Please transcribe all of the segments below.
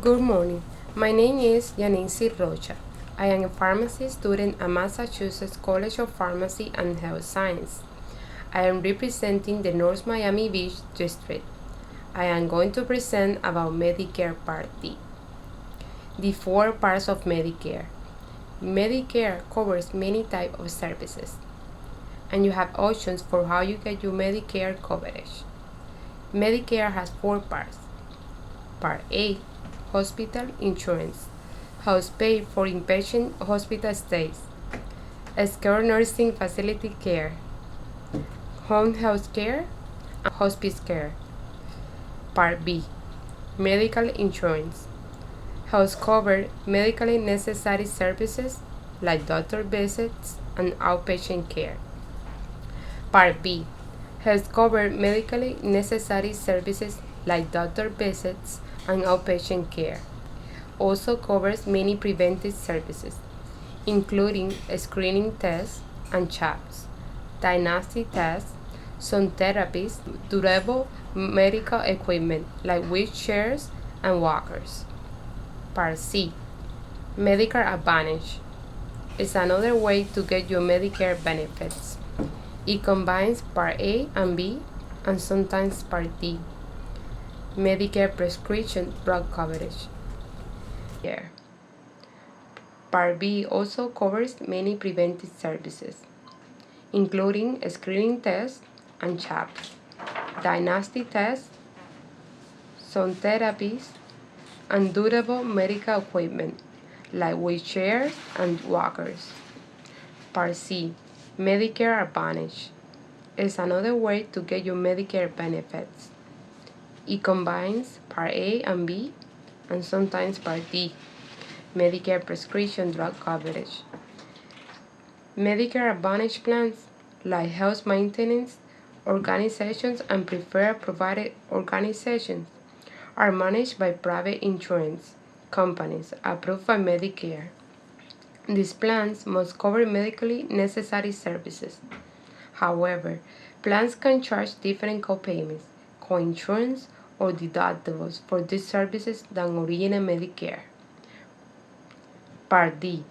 Good morning. My name is Yancy Rocha. I am a pharmacy student at Massachusetts College of Pharmacy and Health Science. I am representing the North Miami Beach District. I am going to present about Medicare Part D. The four parts of Medicare. Medicare covers many types of services, and you have options for how you get your Medicare coverage. Medicare has four parts. Part A, hospital insurance, house pay for inpatient hospital stays, skilled nursing facility care, home health care, and hospice care. Part B, medical insurance, house cover medically necessary services like doctor visits and outpatient care. Part B, health cover medically necessary services like doctor visits and outpatient care. Also covers many preventive services, including screening tests and checks, diagnostic tests, some therapies, durable medical equipment like wheelchairs and walkers. Part C, Medicare Advantage, is another way to get your Medicare benefits. It combines Part A and B and sometimes Part D. Medicare prescription drug coverage. Here. Part B also covers many preventive services, including screening tests and checks, diagnostic tests, some therapies, and durable medical equipment like wheelchairs and walkers. Part C, Medicare Advantage, is another way to get your Medicare benefits. It combines Part A and B and sometimes Part D, Medicare prescription drug coverage. Medicare Advantage plans, like health maintenance organizations and preferred provider organizations, are managed by private insurance companies approved by Medicare. These plans must cover medically necessary services. However, plans can charge different copayments, coinsurance, or deductibles for these services than original Medicare. Part D,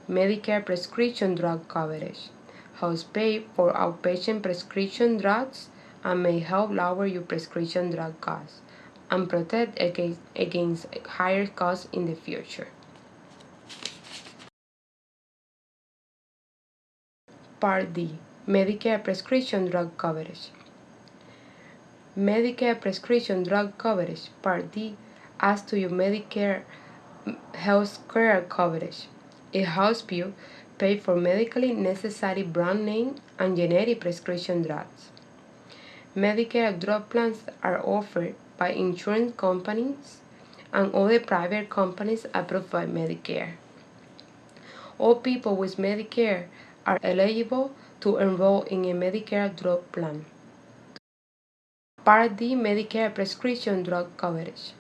Medicare prescription drug coverage, house pay for outpatient prescription drugs and may help lower your prescription drug costs and protect against higher costs in the future. Part D, Medicare prescription drug coverage. Medicare prescription drug coverage, Part D, adds to your Medicare health care coverage. It helps you pay for medically necessary brand name and generic prescription drugs. Medicare drug plans are offered by insurance companies and other private companies approved by Medicare. All people with Medicare are eligible to enroll in a Medicare drug plan. Part D, Medicare prescription drug coverage.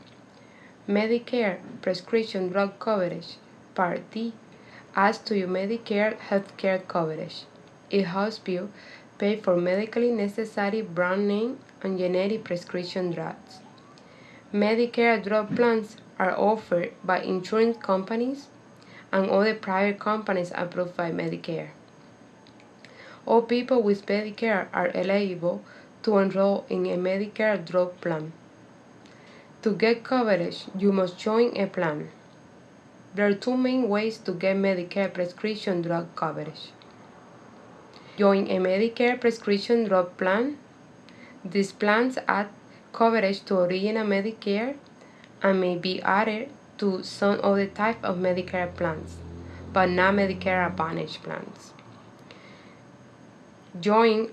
Medicare prescription drug coverage, Part D, adds to your Medicare healthcare coverage. It helps you pay for medically necessary brand name and generic prescription drugs. Medicare drug plans are offered by insurance companies and other private companies approved by Medicare. All people with Medicare are eligible to enroll in a Medicare drug plan. To get coverage, you must join a plan. There are two main ways to get Medicare prescription drug coverage. Join a Medicare prescription drug plan. These plans add coverage to original Medicare and may be added to some other type of Medicare plans, but not Medicare Advantage plans. Join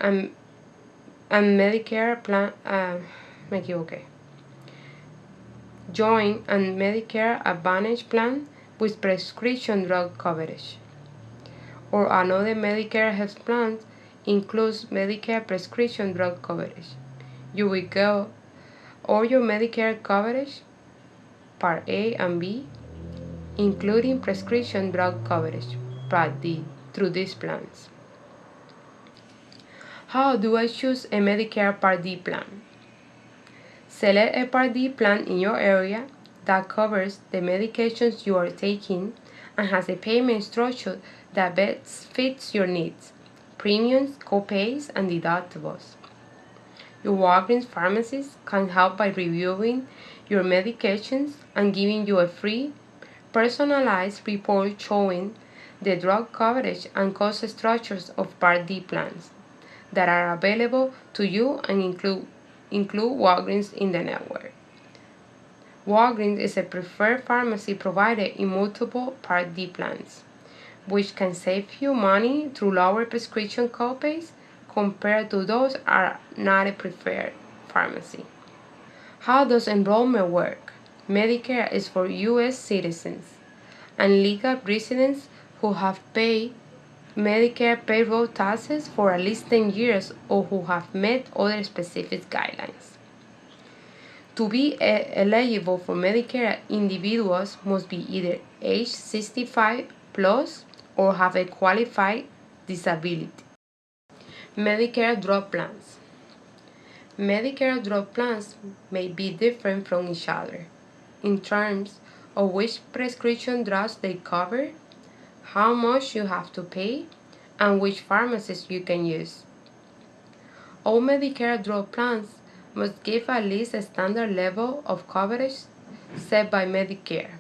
a Medicare plan. Me equivoqué. Join a Medicare Advantage plan with prescription drug coverage. Or another Medicare health plan includes Medicare prescription drug coverage. You will get all your Medicare coverage, Part A and B, including prescription drug coverage, Part D, through these plans. How do I choose a Medicare Part D plan? Select a Part D plan in your area, that covers the medications you are taking and has a payment structure that best fits your needs, premiums, copays, and deductibles. Your Walgreens pharmacist can help by reviewing your medications and giving you a free, personalized report showing the drug coverage and cost structures of Part D plans that are available to you and include Walgreens in the network. Walgreens is a preferred pharmacy provider in multiple Part D plans, which can save you money through lower prescription copays compared to those are not a preferred pharmacy. How does enrollment work? Medicare is for U.S. citizens and legal residents who have paid Medicare payroll taxes for at least 10 years or who have met other specific guidelines. To be eligible for Medicare, individuals must be either age 65 plus or have a qualified disability. Medicare drug plans. Medicare drug plans may be different from each other in terms of which prescription drugs they cover, how much you have to pay, and which pharmacies you can use. All Medicare drug plans must give at least a standard level of coverage set by Medicare.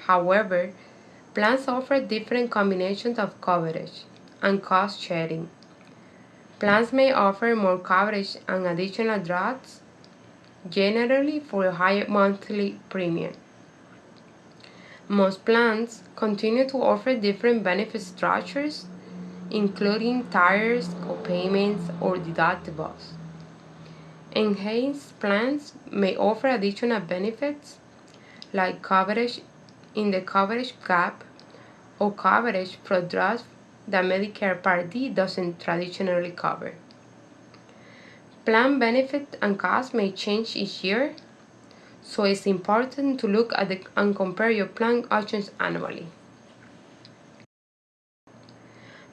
However, plans offer different combinations of coverage and cost sharing. Plans may offer more coverage and additional drugs, generally for a higher monthly premium. Most plans continue to offer different benefit structures, including tiers, copayments, or deductibles. Enhanced plans may offer additional benefits like coverage in the coverage gap or coverage for drugs that Medicare Part D doesn't traditionally cover. Plan benefit and cost may change each year, so it's important to look at and compare your plan options annually.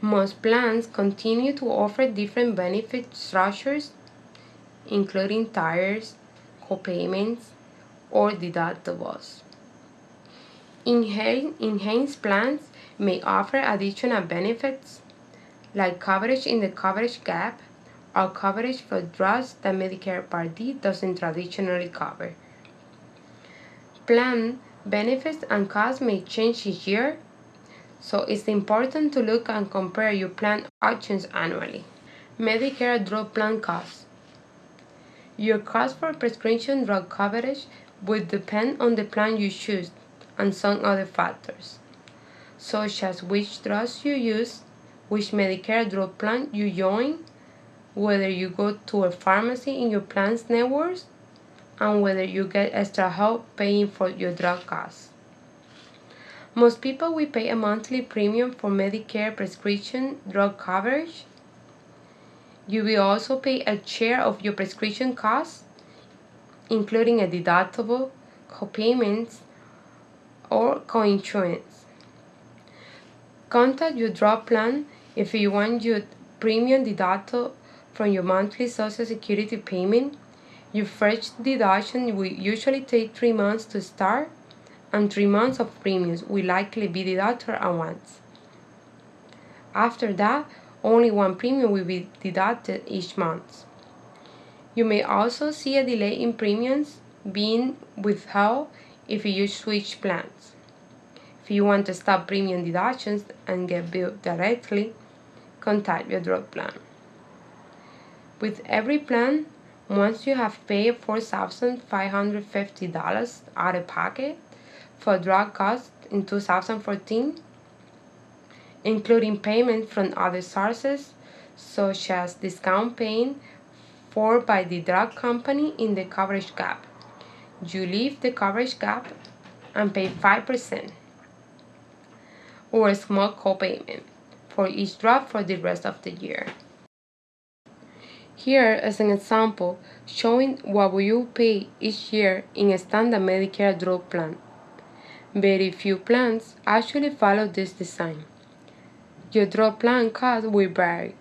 Most plans continue to offer different benefit structures, including tiers, copayments, or deductibles. Enhanced plans may offer additional benefits like coverage in the coverage gap or coverage for drugs that Medicare Part D doesn't traditionally cover. Plan benefits and costs may change each year, so it's important to look and compare your plan options annually. Medicare drug plan costs. Your cost for prescription drug coverage will depend on the plan you choose and some other factors, such as which drugs you use, which Medicare drug plan you join, whether you go to a pharmacy in your plan's networks, and whether you get extra help paying for your drug costs. Most people will pay a monthly premium for Medicare prescription drug coverage. You will also pay a share of your prescription costs, including a deductible, copayments, or coinsurance. Contact your drug plan if you want your premium deducted from your monthly Social Security payment. Your first deduction will usually take 3 months to start, and 3 months of premiums will likely be deducted at once. After that, only one premium will be deducted each month. You may also see a delay in premiums being withheld if you switch plans. If you want to stop premium deductions and get billed directly, contact your drug plan. With every plan, once you have paid $4,550 out of pocket for drug costs in 2014, including payment from other sources such as discount paid for by the drug company in the coverage gap, you leave the coverage gap and pay 5% or a small copayment for each drug for the rest of the year. Here is an example showing what you pay each year in a standard Medicare drug plan. Very few plans actually follow this design. Your drug plan cost will vary.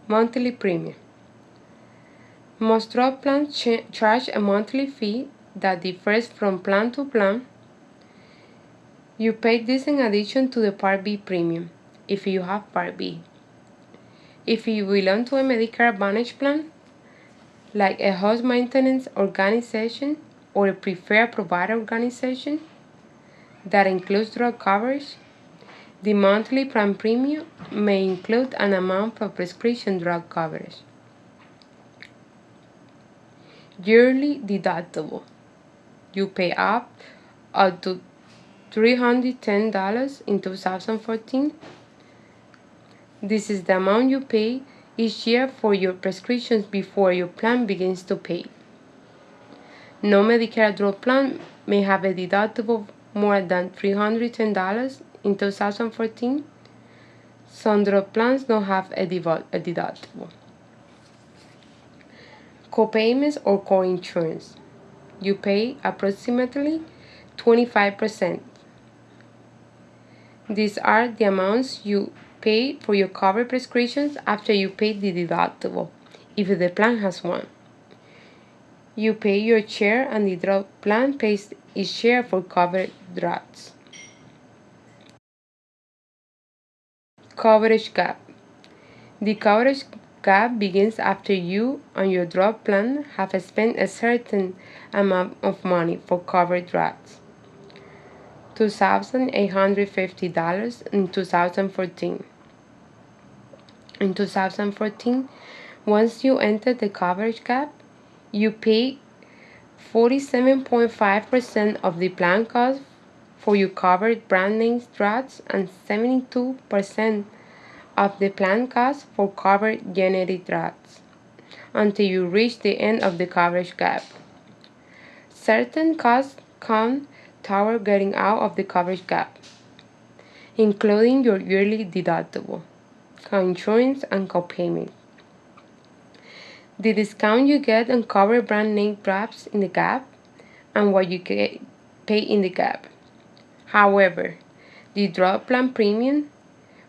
Monthly premium. Most drug plans charge a monthly fee that differs from plan to plan. You pay this in addition to the Part B premium, if you have Part B. If you belong to a Medicare Advantage plan, like a host maintenance organization or a preferred provider organization that includes drug coverage, the monthly plan premium may include an amount for prescription drug coverage. Yearly deductible. You pay up to $310 in 2014. This is the amount you pay each year for your prescriptions before your plan begins to pay. No Medicare drug plan may have a deductible more than $310 in 2014. Some drug plans don't have a deductible. Copayments or co-insurance. You pay approximately 25%. These are the amounts you pay for your covered prescriptions after you pay the deductible, if the plan has one. You pay your share and the drug plan pays its share for covered drugs. Coverage gap. The coverage gap begins after you and your drug plan have spent a certain amount of money for covered drugs. $2,850 in 2014. In 2014, once you enter the coverage gap, you pay 47.5% of the plan cost for your covered brand name drugs and 72% of the plan cost for covered generic drugs until you reach the end of the coverage gap. Certain costs count toward getting out of the coverage gap, including your yearly deductible, co-insurance, and copayment. The discount you get on covered brand name drugs in the gap and what you pay in the gap. However, the drug plan premium,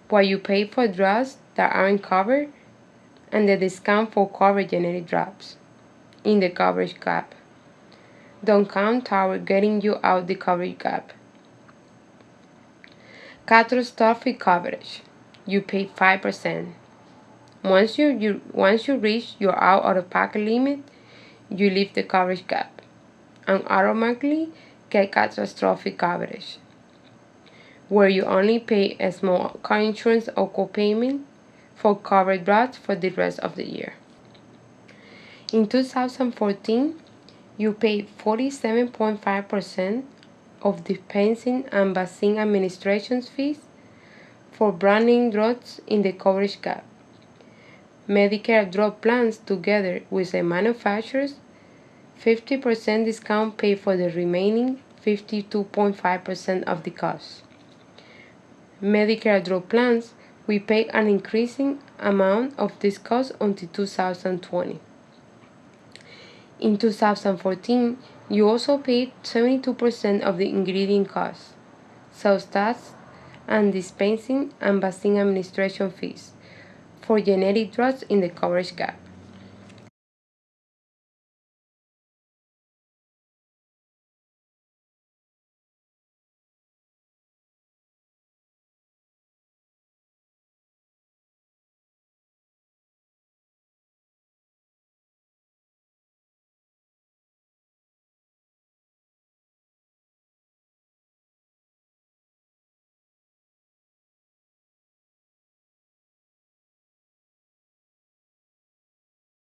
what you pay for drugs that aren't covered, and the discount for covered generic drugs in the coverage gap don't count toward getting you out the coverage gap. Catastrophic coverage. You pay 5%. Once you reach your out-of-pocket limit, you leave the coverage gap and automatically get catastrophic coverage, where you only pay a small co-insurance or copayment for covered drugs for the rest of the year. In 2014, you paid 47.5% of dispensing and vaccine administration fees for brand name drugs in the coverage gap. Medicare drug plans, together with the manufacturers, 50% discount pay for the remaining 52.5% of the cost. Medicare drug plans will pay an increasing amount of this cost until 2020. In 2014, you also paid 72% of the ingredient costs, sales tax, and dispensing and vaccine administration fees for generic drugs in the coverage gap.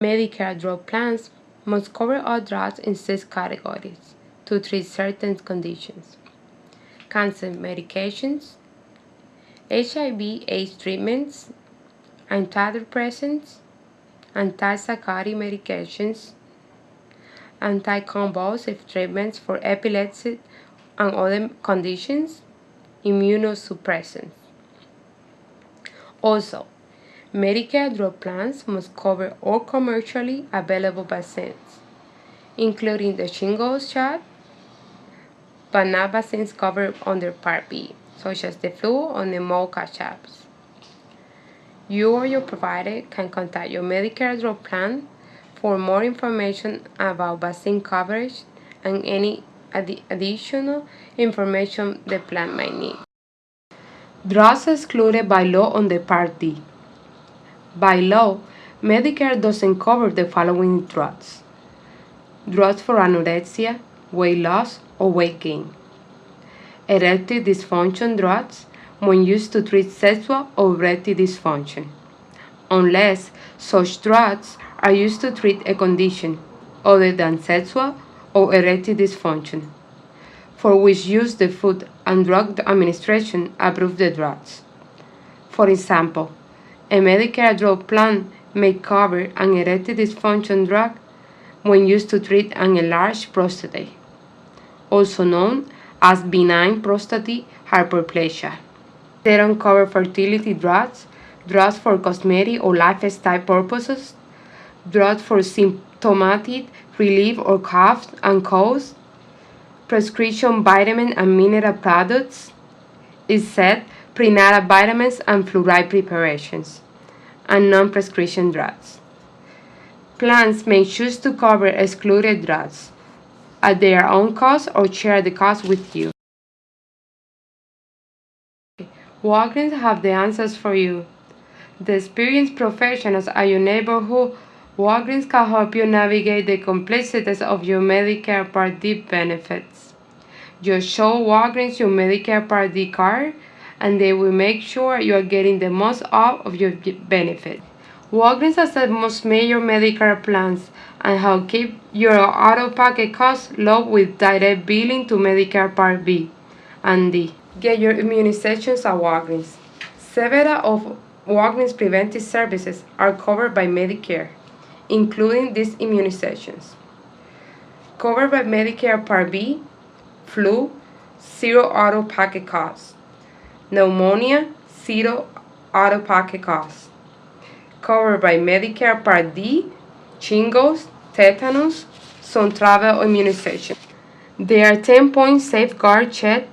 Medicare drug plans must cover all drugs in 6 categories to treat certain conditions: cancer medications, HIV/AIDS treatments, antidepressants, antipsychotic medications, anticonvulsive treatments for epilepsy and other conditions, immunosuppressants. Also, Medicare drug plans must cover all commercially available vaccines, including the shingles shot, but not vaccines covered under Part B, such as the flu or pneumococcal shots. You or your provider can contact your Medicare drug plan for more information about vaccine coverage and any additional information the plan might need. Drugs excluded by law under Part D. By law, Medicare doesn't cover the following drugs: drugs for anorexia, weight loss, or weight gain; erectile dysfunction drugs when used to treat sexual or erectile dysfunction, unless such drugs are used to treat a condition other than sexual or erectile dysfunction, for which use the Food and Drug Administration approves the drugs. For example, a Medicare drug plan may cover an erectile dysfunction drug when used to treat an enlarged prostate, also known as benign prostatic hyperplasia. They don't cover fertility drugs, drugs for cosmetic or lifestyle purposes, drugs for symptomatic relief or coughs and colds, prescription vitamin and mineral products, except prenatal vitamins and fluoride preparations, and non-prescription drugs. Plans may choose to cover excluded drugs at their own cost or share the cost with you. Walgreens have the answers for you. The experienced professionals at your neighborhood Walgreens can help you navigate the complexities of your Medicare Part D benefits. Just show Walgreens your Medicare Part D card, and they will make sure you are getting the most out of your benefit. Walgreens accepts most major Medicare plans and help keep your out-of-pocket costs low with direct billing to Medicare Part B and D. Get your immunizations at Walgreens. Several of Walgreens preventive services are covered by Medicare, including these immunizations. Covered by Medicare Part B, flu, zero out-of-pocket costs. Pneumonia, zero out-of-pocket costs. Covered by Medicare Part D, shingles, tetanus, some travel immunization. Their 10-point safeguard check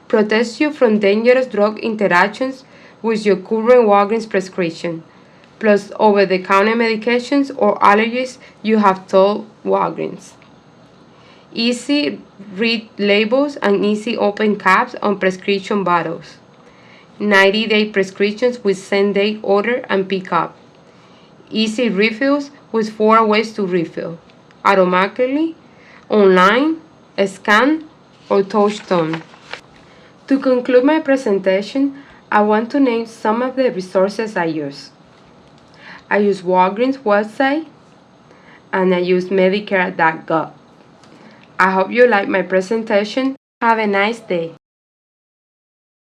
protects you from dangerous drug interactions with your current Walgreens prescription, plus over-the-counter medications or allergies you have told Walgreens. Easy read labels and easy open caps on prescription bottles. 90-day prescriptions with same-day order and pickup. Easy refills with 4 ways to refill: automatically, online, scan, or touch-tone. To conclude my presentation, I want to name some of the resources I use. I use Walgreens website, and I use Medicare.gov. I hope you like my presentation. Have a nice day.